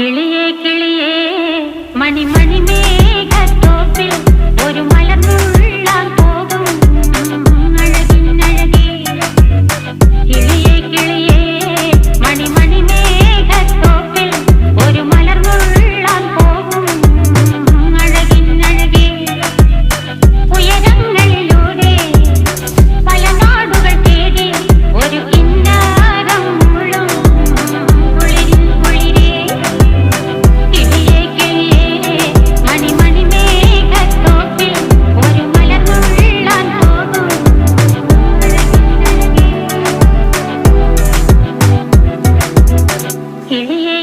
കിളിയേ കിളിയേ മണിമണി മേഘത്തോപ്പിൽ ഒരു മലർന്നുള്ളാൻ പോകും അഴകിനഴകേ. കിളിയേ കിളിയേ മണിമണി മേഘത്തോപ്പിൽ ഒരു മലർന്നുള്ളാൻ പോകും അഴകിനഴകേ. ഉയരങ്ങളിലൂടെ പല നാടുകൾ തേടി ഒരു കിന്നാരം മുള്ളും കുളിരിൻ കുളിരേ. കിളിയേ കിളിയേ മണിമണി മേഘത്തോപ്പിൽ ഒരു മലർന്നുള്ളാൻ പോകും അഴകിനഴകേ. കിളിയേ